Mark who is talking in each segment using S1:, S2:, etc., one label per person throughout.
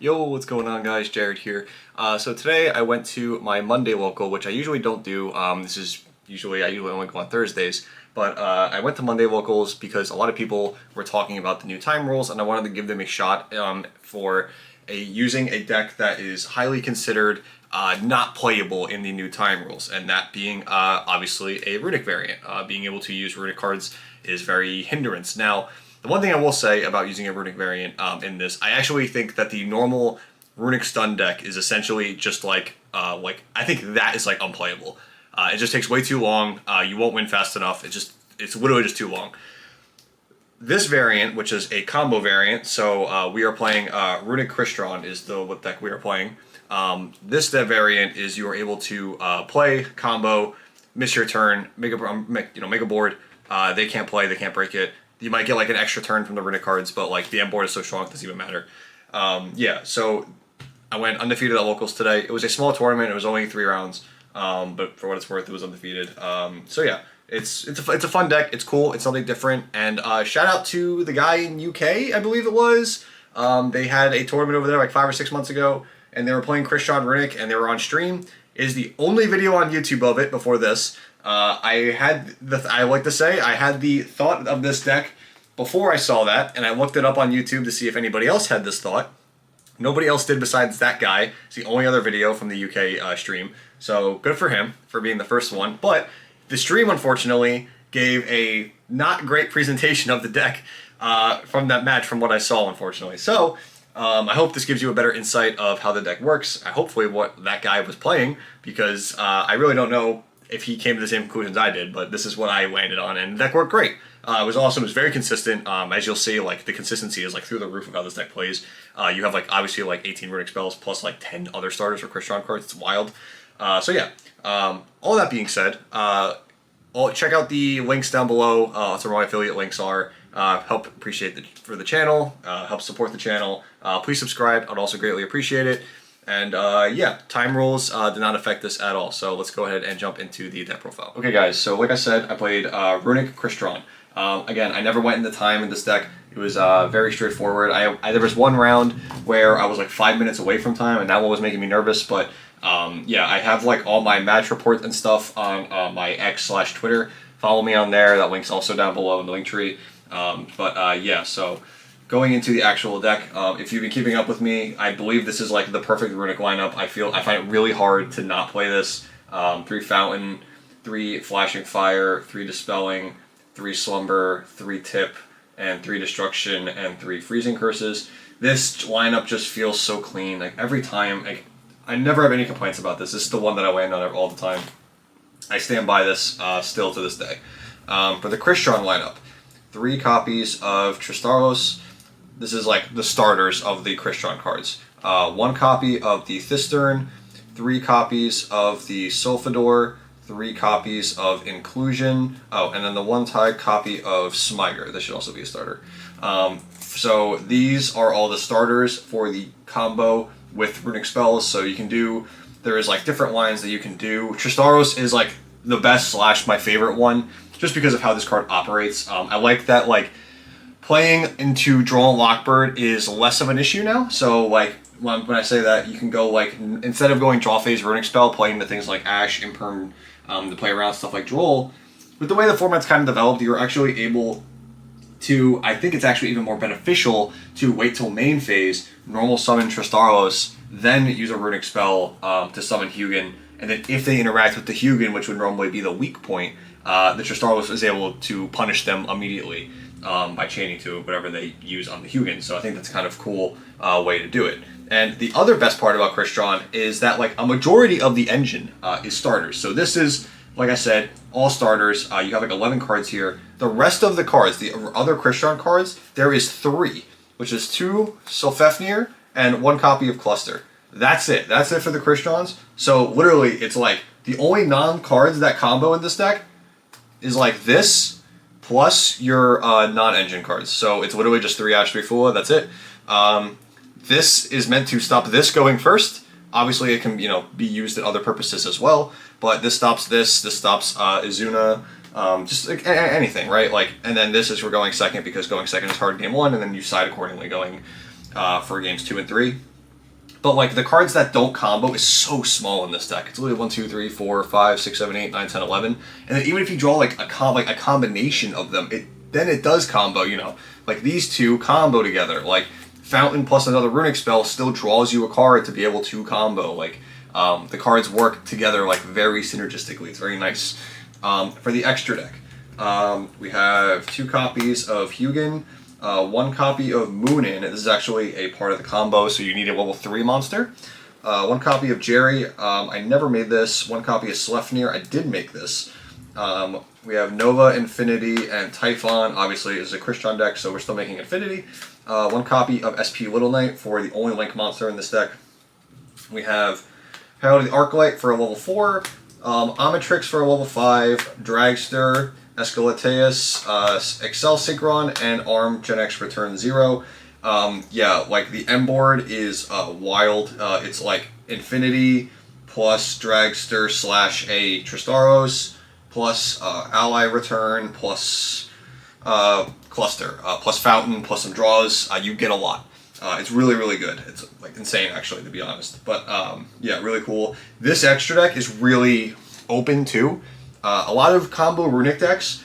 S1: Yo, what's going on, guys? Jared here. So today I went to my Monday local, which I usually don't do. This is usually I usually only go on Thursdays, but I went to Monday locals because a lot of people were talking about the new time rules, and I wanted to give them a shot for using a deck that is highly considered not playable in the new time rules, and that being obviously a Runick variant. Being able to use Runick cards is very hindrance. Now, the one thing I will say about using a Runick variant in this, I actually think that the normal Runick stun deck is essentially just like I think that is like unplayable. It just takes way too long. You won't win fast enough. It's literally just too long. This variant, which is a combo variant, so we are playing Runick Crystron is what deck we are playing. This deck variant is you are able to play combo, miss your turn, make a board. They can't play, they can't break it. You might get like an extra turn from the Runick cards, but like the end board is so strong it doesn't even matter. Yeah, so I went undefeated at locals today. It was a small tournament. It was only 3 rounds, but for what it's worth, it was undefeated. So yeah, it's a fun deck. It's cool. It's something different. And shout out to the guy in UK, I believe it was. They had a tournament over there like 5 or 6 months ago, and they were playing Crystron Runick, and they were on stream. It is the only video on YouTube of it before this. I like to say I had the thought of this deck before I saw that, and I looked it up on YouTube to see if anybody else had this thought. Nobody else did besides that guy. It's the only other video from the UK stream, so good for him for being the first one. But the stream, unfortunately, gave a not great presentation of the deck from that match from what I saw, unfortunately. So I hope this gives you a better insight of how the deck works. Hopefully what that guy was playing, because I really don't know if he came to the same conclusions I did, but this is what I landed on, and the deck worked great. It was awesome. It was very consistent. As you'll see, like the consistency is like through the roof of how this deck plays. You have like obviously like 18 Runick spells plus like 10 other starters or Crystron cards. It's wild. So yeah. All that being said, check out the links down below. That's where my affiliate links are. Help appreciate for the channel. Help support the channel. Please subscribe. I'd also greatly appreciate it. And yeah, time rules did not affect this at all. So let's go ahead and jump into the deck profile. Okay, guys. So like I said, I played Runick Crystron. Again, I never went into time in this deck. It was very straightforward. There was one round where I was like 5 minutes away from time, and that one was making me nervous. But yeah, I have like all my match reports and stuff on my X/Twitter. Follow me on there. That link's also down below in the link tree. Yeah, so going into the actual deck, if you've been keeping up with me, I believe this is like the perfect Runick lineup. I find it really hard to not play this. 3 Fountain, 3 Flashing Fire, 3 Dispelling, 3 Slumber, 3 Tip, and 3 Destruction, and 3 Freezing Curses. This lineup just feels so clean. Like every time, I never have any complaints about this. This is the one that I land on all the time. I stand by this still to this day. For the Crystron lineup, 3 copies of Tristaros. This is like the starters of the Crystron cards. 1 copy of the Thistern, 3 copies of the Sulfador, 3 copies of Inclusion, and then the 1 tag copy of Smiter. This should also be a starter. So these are all the starters for the combo with Runick spells. So you can do, there is like different lines that you can do. Tristaros is like the best / my favorite one, just because of how this card operates. I like that like playing into Draw and Lockbird is less of an issue now. So like when I say that, you can go like, instead of going draw phase Runick spell, playing the things like Ash, Imperm, to play around stuff like Droll. With the way the format's kind of developed, you're actually able to, I think it's actually even more beneficial to wait till main phase, normal summon Tristaros, then use a Runick spell to summon Hugin, and then if they interact with the Hugin, which would normally be the weak point, the Tristaros is able to punish them immediately by chaining to whatever they use on the Hugin. So I think that's kind of cool way to do it. And the other best part about Crystron is that like a majority of the engine is starters. So this is, like I said, all starters. You have like 11 cards here. The rest of the cards, the other Crystron cards, there is 3, which is 2 Sylphefnir and 1 copy of Cluster. That's it. That's it for the Crystrons. So literally, it's like the only non-cards that combo in this deck is like this plus your non-engine cards. So it's literally just 3 Ash, 3 Fula. That's it. This is meant to stop this going first. Obviously, it can be used at other purposes as well. But this stops this. This stops Izuna. Just like, anything, right? Like, and then this is for going second, because going second is hard in game 1, and then you side accordingly going for games 2 and 3. But like the cards that don't combo is so small in this deck. It's literally 1, 2, 3, 4, 5, 6, 7, 8, 9, 10, 11. And then even if you draw like a combination of them, then it does combo, you know. Like these two combo together. Like Fountain plus another Runick spell still draws you a card to be able to combo. Like the cards work together like very synergistically. It's very nice. For the extra deck, we have 2 copies of Hugin, 1 copy of Moonin. This is actually a part of the combo, so you need a level 3 monster. 1 copy of Jerry. I never made this. 1 copy of Sleipnir. I did make this. We have Nova, Infinity, and Typhon. Obviously, it's a Crystron deck, so we're still making Infinity. 1 copy of SP Little Knight for the only Link monster in this deck. We have Herald of the Arclight for a level 4. Omnitrix for a level 5. Dragster, Escalateus, Excel Synchron, and Arm Gen X Return 0. Yeah, like the M board is wild. It's like Infinity plus Dragster / a Tristaros plus Ally Return plus Cluster plus Fountain plus some draws. You get a lot. It's really, really good. It's like insane, actually, to be honest. But yeah, really cool. This extra deck is really open too. A lot of combo Runick decks,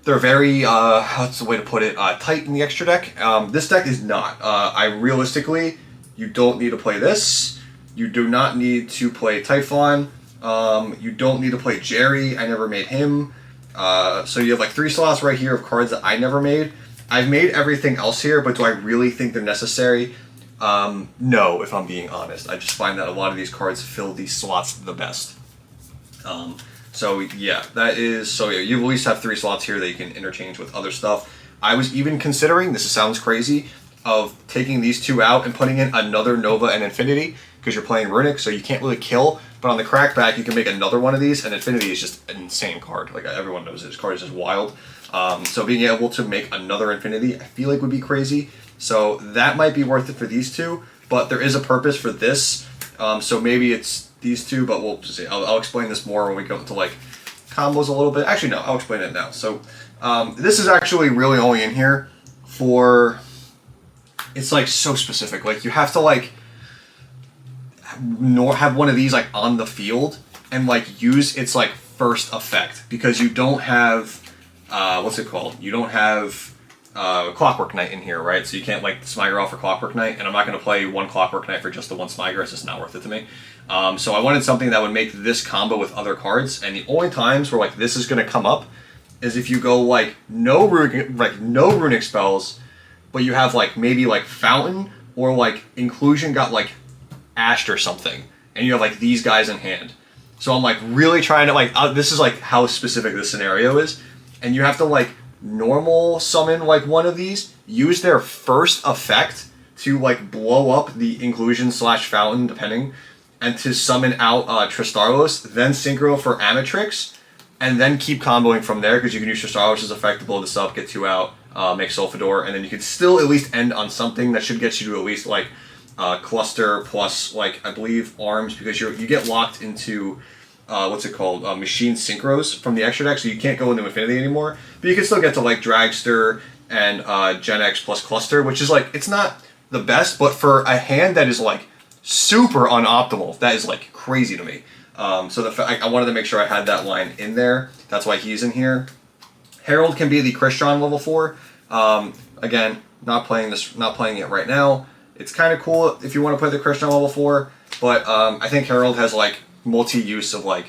S1: they're very, what's the way to put it, tight in the extra deck. This deck is not. Realistically, you don't need to play this. You do not need to play Typhon. You don't need to play Jerry. I never made him. So you have like 3 slots right here of cards that I never made. I've made everything else here, but do I really think they're necessary? No, if I'm being honest. I just find that a lot of these cards fill these slots the best. So yeah, you at least have 3 slots here that you can interchange with other stuff. I was even considering, this sounds crazy, of taking these 2 out and putting in another Nova and Infinity, because you're playing Runick, so you can't really kill. But on the crackback, you can make another one of these, and Infinity is just an insane card. Like everyone knows, this card is just wild. So being able to make another Infinity, I feel like would be crazy. So that might be worth it for these 2, but there is a purpose for this. So maybe it's these 2, but we'll just see. I'll explain this more when we go into like combos a little bit. Actually, no, I'll explain it now. So this is actually really only in here for, it's like so specific. Like you have to like have one of these like on the field and like use its like first effect, because you don't have what's it called? You don't have Clockwork Knight in here, right? So you can't like Smyger off for Clockwork Knight, and I'm not going to play 1 Clockwork Knight for just the 1 Smyger. It's just not worth it to me. So I wanted something that would make this combo with other cards, and the only times where like this is going to come up is if you go like no Runick spells, but you have like maybe like Fountain or like Inclusion got like ashed or something, and you have like these guys in hand. So I'm like really trying to like this is like how specific this scenario is, and you have to like normal summon like one of these, use their first effect to like blow up the Inclusion / Fountain depending, and to summon out Tristaros, then Synchro for Omnitrix, and then keep comboing from there, because you can use Tristaros' effect to blow this up, get 2 out, make Sulfador, and then you can still at least end on something that should get you to at least like Cluster plus like I believe Arms, because you get locked into what's it called, Machine Synchros from the extra deck, so you can't go into Infinity anymore, but you can still get to like Dragster and Gen X plus Cluster, which is like, it's not the best, but for a hand that is like super unoptimal, that is like crazy to me. So I wanted to make sure I had that line in there. That's why he's in here. Herald can be the Crystron level 4. Again, not playing it right now. It's kind of cool if you want to play the Crystron level 4, but I think Herald has like multi-use of like,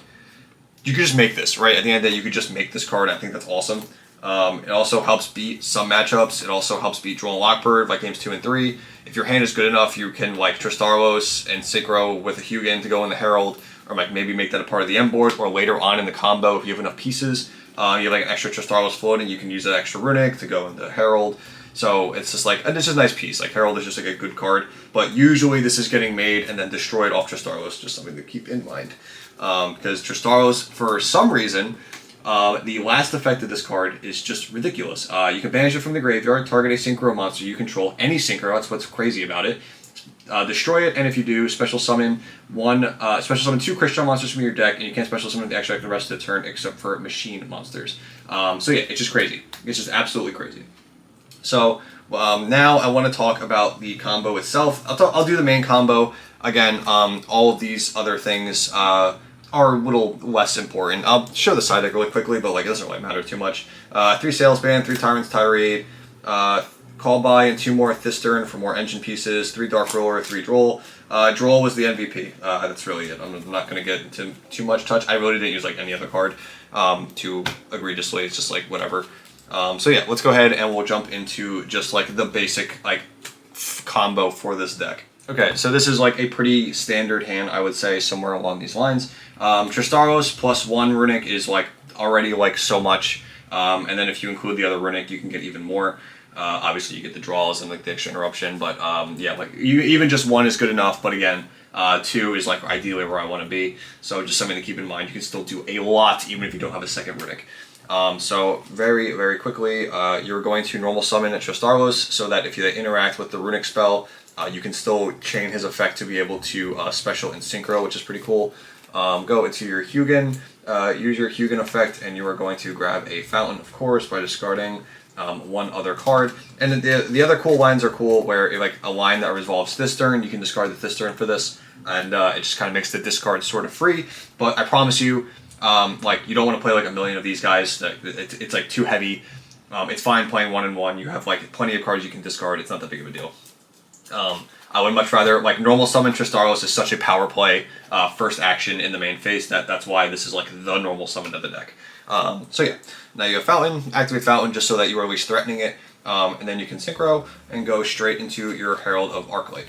S1: you could just make this, right? At the end of the day, you could just make this card. I think that's awesome. It also helps beat some matchups. It also helps beat Droll and Lockbird like games 2 and 3. If your hand is good enough, you can like Tristaros and Synchro with a Hugin to go in the Herald, or like maybe make that a part of the M board, or later on in the combo if you have enough pieces. You have like an extra Tristaros floating, you can use that extra Runick to go into Herald. So it's just like, and it's just a nice piece. Like Herald is just like a good card, but usually this is getting made and then destroyed off Tristaros, just something to keep in mind. Because Tristaros, for some reason, the last effect of this card is just ridiculous. You can banish it from the graveyard, target a Synchro monster you control, any Synchro, that's what's crazy about it. Destroy it, and if you do, special summon 2 Crystron monsters from your deck, and you can't special summon the extra deck the rest of the turn except for machine monsters. So yeah, it's just crazy. It's just absolutely crazy. So now I want to talk about the combo itself. I'll do the main combo. Again, all of these other things are a little less important. I'll show the side deck really quickly, but like it doesn't really matter too much. 3 Salesman, 3 Tyrant's Tirade, Call By and 2 more Thistern for more engine pieces, 3 Dark Roller, 3 Droll. Droll was the MVP. That's really it. I'm not going to get into too much touch. I really didn't use like any other card too egregiously. It's just like whatever. So yeah, let's go ahead and we'll jump into just like the basic like combo for this deck. Okay, so this is like a pretty standard hand, I would say, somewhere along these lines. Tristaros plus 1 Runick is like already like so much, and then if you include the other Runick, you can get even more. Obviously, you get the draws and like the extra interruption, but yeah, like even just 1 is good enough. But again, 2 is like ideally where I want to be. So just something to keep in mind. You can still do a lot even if you don't have a second Runick. So very quickly, you're going to normal summon a Tristaros so that if you interact with the Runick spell, you can still chain his effect to be able to special and synchro, which is pretty cool. Go into your Hugin, use your Hugin effect, and you are going to grab a Fountain, of course, by discarding 1 other card. And then the other cool lines are cool, where like a line that resolves Thistern, you can discard the Thistern for this, and it just kind of makes the discard sort of free. But I promise you, like you don't want to play like a million of these guys. It's like too heavy. It's fine playing 1 and 1. You have like plenty of cards you can discard. It's not that big of a deal. I would much rather, like, normal summon Tristaros is such a power play first action in the main phase that's why this is like the normal summon of the deck. So yeah, now you have Fountain, activate Fountain just so that you are at least threatening it, and then you can synchro and go straight into your Herald of Arclight.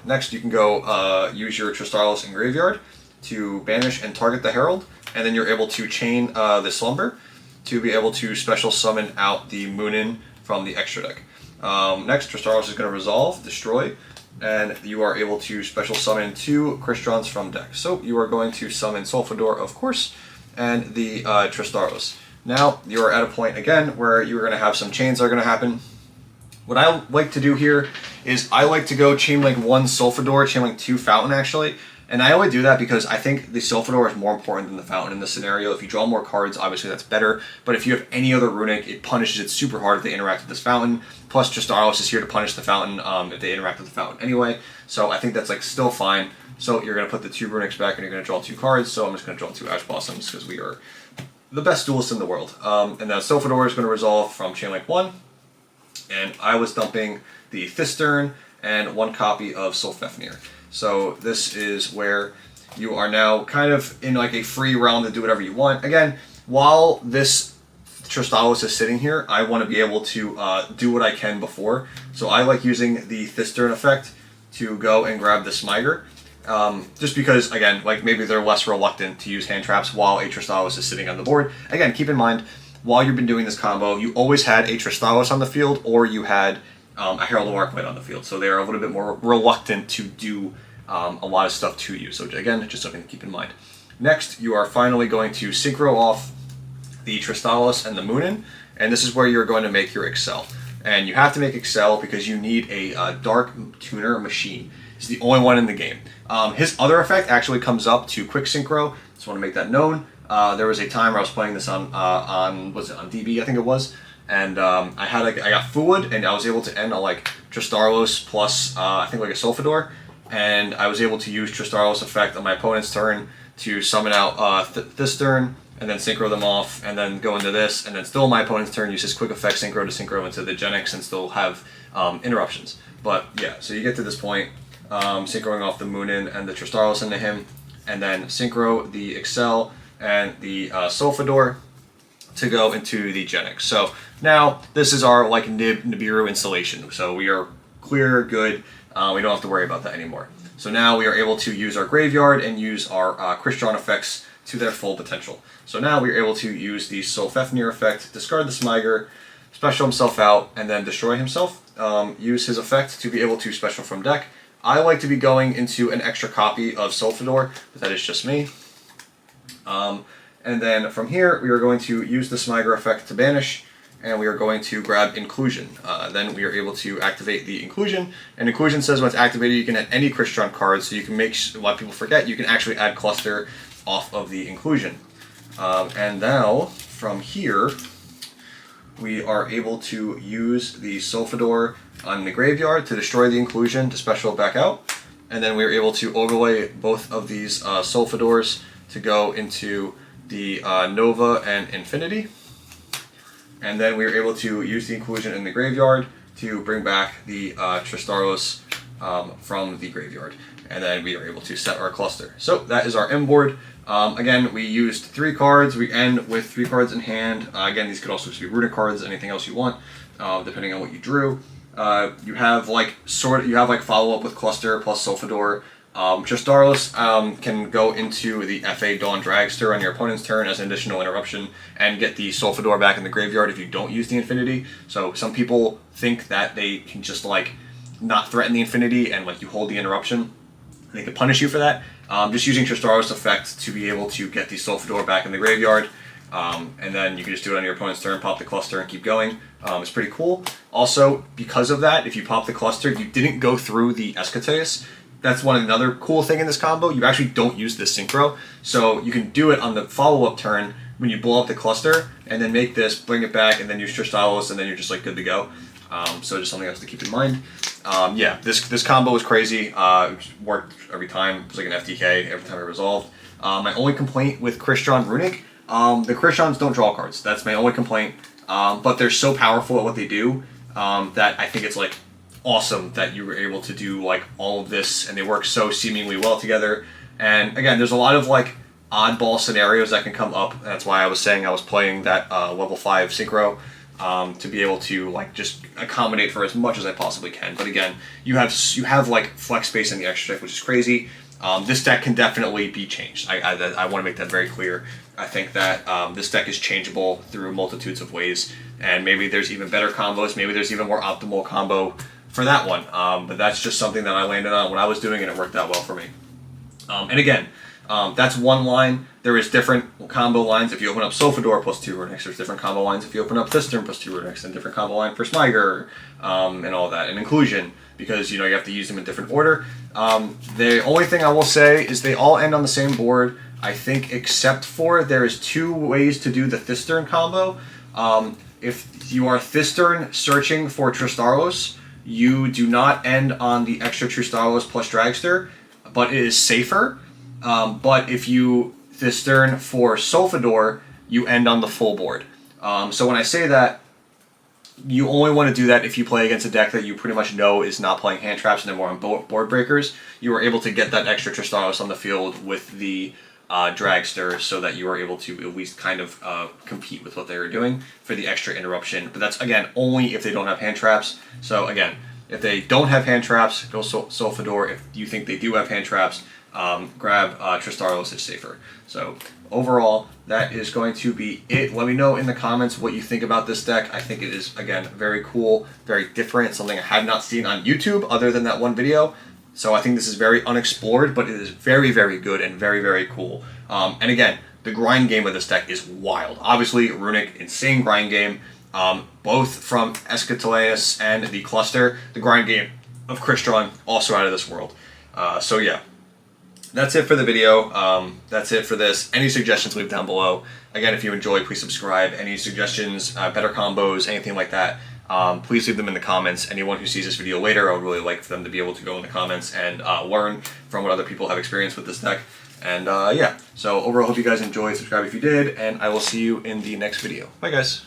S1: Next you can go use your Tristaros in Graveyard to banish and target the Herald, and then you're able to chain the Slumber to be able to special summon out the Moonin from the extra deck. Next, Tristaros is going to resolve, destroy, and you are able to special summon 2 Crystrons from deck. So you are going to summon Sulfador, of course, and the Tristaros. Now you are at a point again where you're going to have some chains that are going to happen. What I like to do here is I like to go chain link 1 Sulfador, chain link 2 Fountain actually. And I only do that because I think the Sulfador is more important than the Fountain in this scenario. If you draw more cards, obviously that's better. But if you have any other Runick, it punishes it super hard if they interact with this Fountain. Plus, Tristaros is here to punish the Fountain if they interact with the Fountain anyway. So I think that's like still fine. So you're going to put the 2 Runicks back and you're going to draw 2 cards. So I'm just going to draw 2 Ash Blossoms because we are the best duelists in the world. And then Sulfador is going to resolve from chain link 1. And I was dumping the Thistern and 1 copy of Sulfefnir. So this is where you are now kind of in like a free realm to do whatever you want. Again, while this Tristalos is sitting here, I want to be able to do what I can before. So I like using the Thistern effect to go and grab the Smyger. Just because, again, like maybe they're less reluctant to use hand traps while a Tristalos is sitting on the board. Again, keep in mind, while you've been doing this combo, you always had a Tristalos on the field or you had a Herald of Arclight on the field, so they're a little bit more reluctant to do a lot of stuff to you. So again, just something to keep in mind. Next, you are finally going to synchro off the Tristalos and the Moonin, and this is where you're going to make your Excel. And you have to make Excel because you need a Dark Tuner machine. It's the only one in the game. His other effect actually comes up to Quick Synchro. Just want to make that known. There was a time where I was playing this on was it on DB? I think it was. And I got Food, and I was able to end on like Tristaros plus I think like a Sulfador, and I was able to use Tristaros effect on my opponent's turn to summon out Thistern, and then synchro them off, and then go into this, and then still on my opponent's turn use his quick effect synchro to synchro into the Genix and still have interruptions. But yeah, so you get to this point, synchroing off the Moonin and the Tristaros into him, and then synchro the Excel and the Sulfador to go into the Genix. So now this is our like Nibiru installation. So we are clear, good. We don't have to worry about that anymore. So now we are able to use our graveyard and use our Crystron effects to their full potential. So now we are able to use the Sulfefnir effect, discard the Smyger, special himself out, and then destroy himself. Use his effect to be able to special from deck. I like to be going into an extra copy of Sulfador, but that is just me. And then from here, we are going to use the Smyger effect to banish, and we are going to grab Inclusion. Then we are able to activate the Inclusion, and Inclusion says when it's activated, you can add any Crystron card, so you can make, a lot of people forget, you can actually add Cluster off of the Inclusion. And now, from here, we are able to use the Sulfidor on the graveyard to destroy the inclusion to special back out. And then we are able to overlay both of these Sulfidors to go into the Nova and Infinity. And then we are able to use the inclusion in the graveyard to bring back the Tristaros from the graveyard. And then we are able to set our cluster. So that is our M board. Again, we used 3 cards. We end with 3 cards in hand. Again, these could also just be Runick cards, anything else you want, depending on what you drew. You have like follow up with cluster plus Sulfidor. Tristaros can go into the FA Dawn Dragster on your opponent's turn as an additional interruption and get the Sulfidor back in the graveyard if you don't use the Infinity. So some people think that they can just like not threaten the Infinity and like you hold the interruption. They could punish you for that. Just using Tristaros' effect to be able to get the Sulfidor back in the graveyard. And then you can just do it on your opponent's turn, pop the cluster, and keep going. It's pretty cool. Also, because of that, if you pop the cluster, you didn't go through the Escateus. That's another cool thing in this combo. You actually don't use this synchro. So you can do it on the follow-up turn when you blow up the cluster, and then make this, bring it back, and then use Tristalos, and then you're just like good to go. So just something else to keep in mind. Yeah, this combo was crazy. It worked every time. It was like an FTK every time it resolved. My only complaint with Crystron Runick, the Crystrons don't draw cards. That's my only complaint. But they're so powerful at what they do that I think it's like awesome that you were able to do like all of this, and they work so seemingly well together. And again, there's a lot of like oddball scenarios that can come up. That's why I was saying I was playing that level 5 synchro. To be able to like just accommodate for as much as I possibly can. But again, you have like flex space in the extra deck, which is crazy. This deck can definitely be changed. I want to make that very clear. I think that this deck is changeable through multitudes of ways, and maybe there's even better combos. Maybe there's even more optimal combo for that one. But that's just something that I landed on when I was doing, and it worked out well for me. And again, that's one line. There is different combo lines if you open up Sulfidor plus 2 Runicks. There's different combo lines if you open up Thistern plus 2 Runicks, and different combo line for Smiger, and all that. And inclusion, because you have to use them in different order. The only thing I will say is they all end on the same board, I think, except for there is 2 ways to do the Thistern combo. If you are Thistern searching for Tristaros, you do not end on the extra Tristaros plus Dragster, but it is safer. But if you Thistern for Sulfidor, you end on the full board. So when I say that, you only want to do that if you play against a deck that you pretty much know is not playing hand traps and they're more on board breakers. You are able to get that extra Tristaros on the field with the Dragster, so that you are able to at least kind of compete with what they were doing for the extra interruption. But that's, again, only if they don't have hand traps. So again, if they don't have hand traps, go Sulfidor. If you think they do have hand traps, grab Tristaros, is safer. So overall, that is going to be it. Let me know in the comments what you think about this deck. I think it is, again, very cool, very different, something I have not seen on YouTube other than that one video. So I think this is very unexplored, but it is very, very good and very, very cool. And again, the grind game of this deck is wild. Obviously, Runick, insane grind game, both from Escatalaeus and the cluster. The grind game of Crystron, also out of this world. So yeah. That's it for the video. That's it for this. Any suggestions, leave down below. Again, if you enjoyed, please subscribe. Any suggestions, better combos, anything like that, please leave them in the comments. Anyone who sees this video later, I would really like for them to be able to go in the comments and learn from what other people have experienced with this deck. And yeah, so overall, hope you guys enjoyed. Subscribe if you did, and I will see you in the next video. Bye, guys.